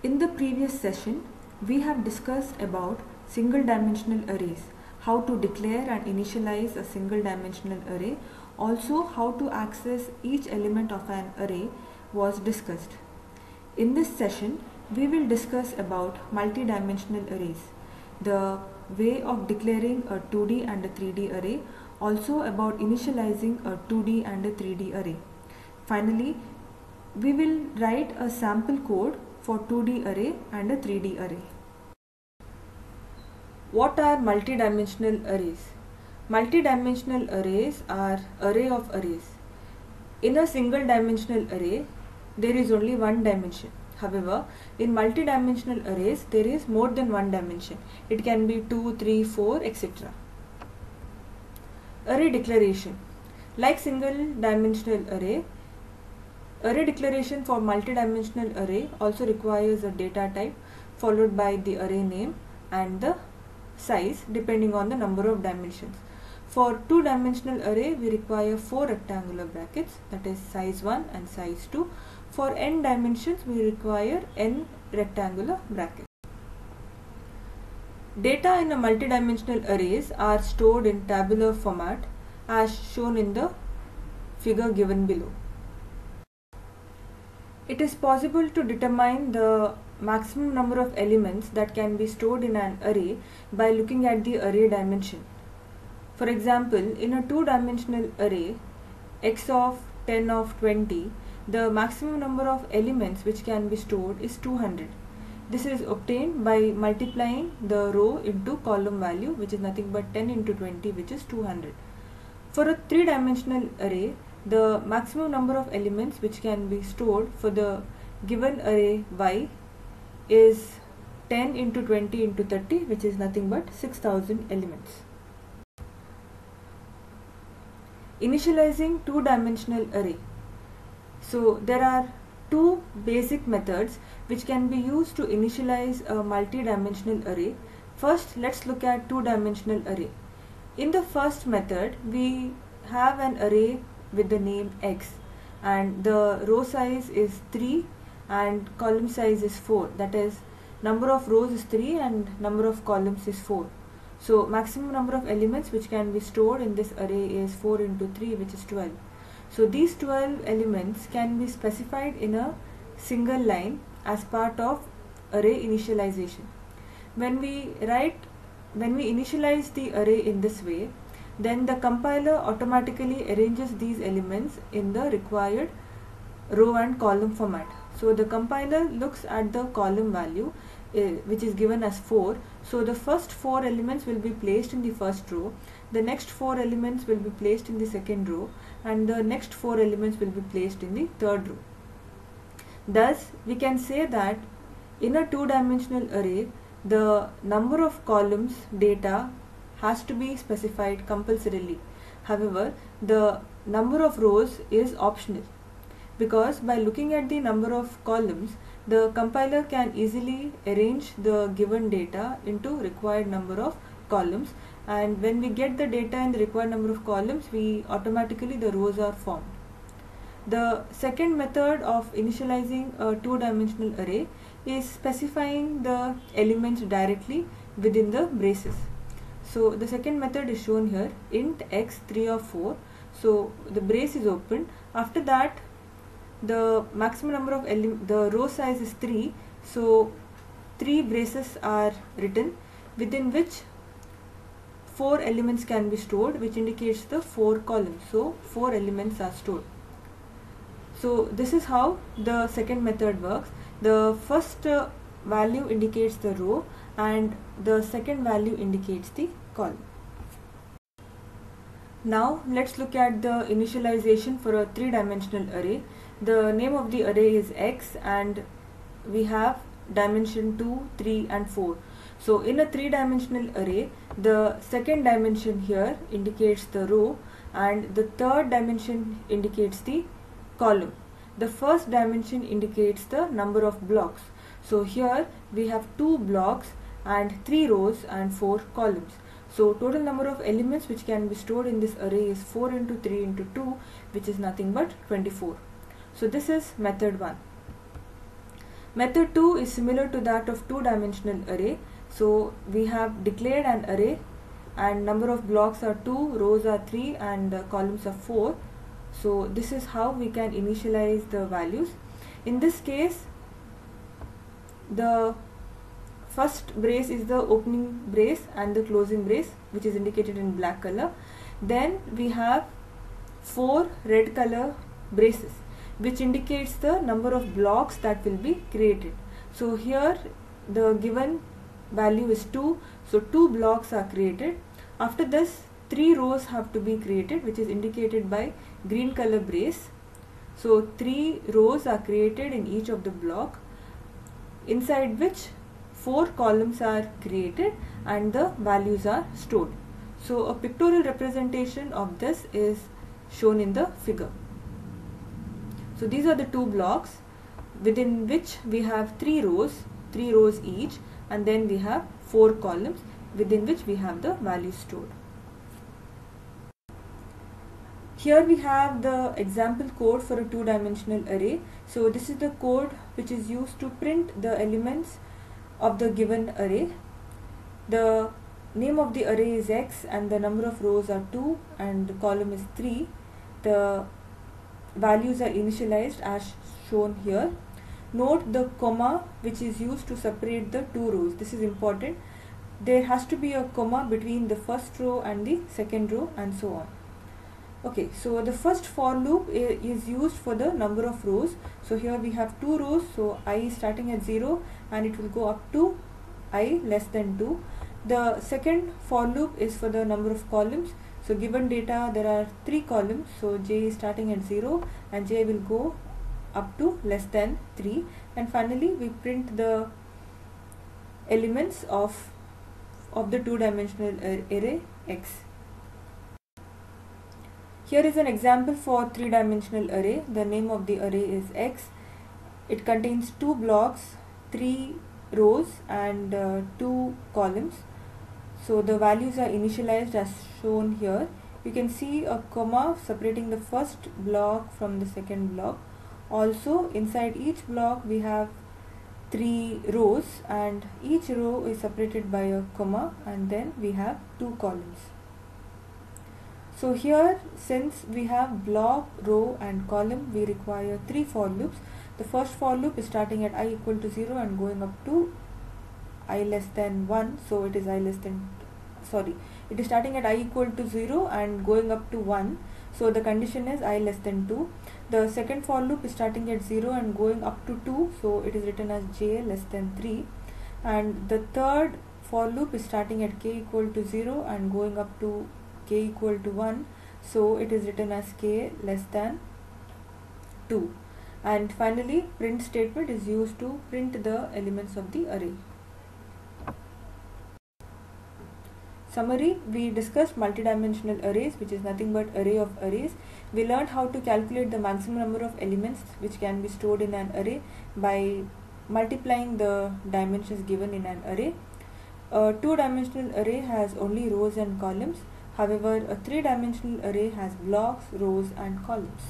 In the previous session, we have discussed about single dimensional arrays, how to declare and initialize a single dimensional array, also how to access each element of an array was discussed. In this session, we will discuss about multi-dimensional arrays, the way of declaring a 2D and a 3D array, also about initializing a 2D and a 3D array. Finally, we will write a sample code for 2D array and a 3D array. What are multi-dimensional arrays? Multi-dimensional arrays are array of arrays. In a single dimensional array, there is only one dimension. However, in multi-dimensional arrays, there is more than one dimension. It can be 2, 3, 4, etc. Array declaration. Like single dimensional array declaration for multi-dimensional array also requires a data type followed by the array name and the size depending on the number of dimensions. For two-dimensional array, we require 4 rectangular brackets, that is size 1 and size 2. For n dimensions, we require n rectangular brackets. Data in a multi-dimensional arrays are stored in tabular format as shown in the figure given below. It is possible to determine the maximum number of elements that can be stored in an array by looking at the array dimension. For example, in a two-dimensional array, x of 10 of 20, the maximum number of elements which can be stored is 200. This is obtained by multiplying the row into column value, which is nothing but 10 into 20, which is 200. For a three-dimensional array, the maximum number of elements which can be stored for the given array y is 10 into 20 into 30, which is nothing but 6000 elements. Initializing two-dimensional array. So there are two basic methods which can be used to initialize a multi-dimensional array. First, let's look at two-dimensional array. In the first method, we have an array with the name x and the row size is 3 and column size is 4, that is number of rows is 3 and number of columns is 4. So maximum number of elements which can be stored in this array is 4 into 3, which is 12. So these 12 elements can be specified in a single line as part of array initialization. When we initialize the array in this way, then the compiler automatically arranges these elements in the required row and column format. So the compiler looks at the column value which is given as 4. So the first 4 elements will be placed in the first row, the next 4 elements will be placed in the second row, and the next 4 elements will be placed in the third row. Thus, we can say that in a two-dimensional array, the number of columns data has to be specified compulsorily. However, the number of rows is optional, because by looking at the number of columns, the compiler can easily arrange the given data into required number of columns, and when we get the data in the required number of columns, automatically the rows are formed. The second method of initializing a two-dimensional array is specifying the elements directly within the braces. So the second method is shown here, int x 3 of 4. So the brace is opened. After that, the maximum number of the row size is 3. So 3 braces are written within which 4 elements can be stored, which indicates the 4 columns. So 4 elements are stored. So this is how the second method works. The first value indicates the row and the second value indicates the column. Now let's look at the initialization for a three-dimensional array. The name of the array is x and we have dimension 2, 3 and 4. So in a three-dimensional array, the second dimension here indicates the row and the third dimension indicates the column. The first dimension indicates the number of blocks. So here we have 2 blocks and 3 rows and 4 columns. So total number of elements which can be stored in this array is 4 into 3 into 2, which is nothing but 24. So this is method 1. Method 2 is similar to that of two-dimensional array. So we have declared an array and number of blocks are 2, rows are 3 and columns are 4. So this is how we can initialize the values. In this case, the first brace is the opening brace and the closing brace, which is indicated in black color. Then we have 4 red color braces, which indicates the number of blocks that will be created. So here the given value is 2, so 2 blocks are created. After this, 3 rows have to be created, which is indicated by green color brace. So 3 rows are created in each of the block, inside which 4 columns are created and the values are stored. So a pictorial representation of this is shown in the figure. So these are the 2 blocks within which we have 3 rows each, and then we have 4 columns within which we have the values stored. Here we have the example code for a two-dimensional array. So this is the code which is used to print the elements of the given array. The name of the array is X and the number of rows are 2 and the column is 3. The values are initialized as shown here. Note the comma which is used to separate the 2 rows. This is important. There has to be a comma between the first row and the second row and so on. Okay, so the first for loop is used for the number of rows. So here we have 2 rows, so I is starting at 0 and it will go up to I less than 2. The second for loop is for the number of columns. So given data there are 3 columns, so j is starting at 0 and j will go up to less than 3, and finally we print the elements of the two-dimensional array X. Here is an example for three-dimensional array. The name of the array is X. It contains 2 blocks, 3 rows and 2 columns. So the values are initialized as shown here. You can see a comma separating the first block from the second block. Also inside each block we have 3 rows and each row is separated by a comma, and then we have 2 columns. So here, since we have block, row and column, we require 3 for loops. The first for loop is starting at I equal to 0 and going up to I less than 1. So it is it is starting at I equal to 0 and going up to 1. So the condition is I less than 2. The second for loop is starting at 0 and going up to 2. So it is written as j less than 3. And the third for loop is starting at k equal to 0 and going up to k equal to 1, so it is written as k less than 2. And finally print statement is used to print the elements of the array. Summary: we discussed multidimensional arrays, which is nothing but array of arrays. We learned how to calculate the maximum number of elements which can be stored in an array by multiplying the dimensions given in an array. A two-dimensional array has only rows and columns. However, a three-dimensional array has blocks, rows and columns.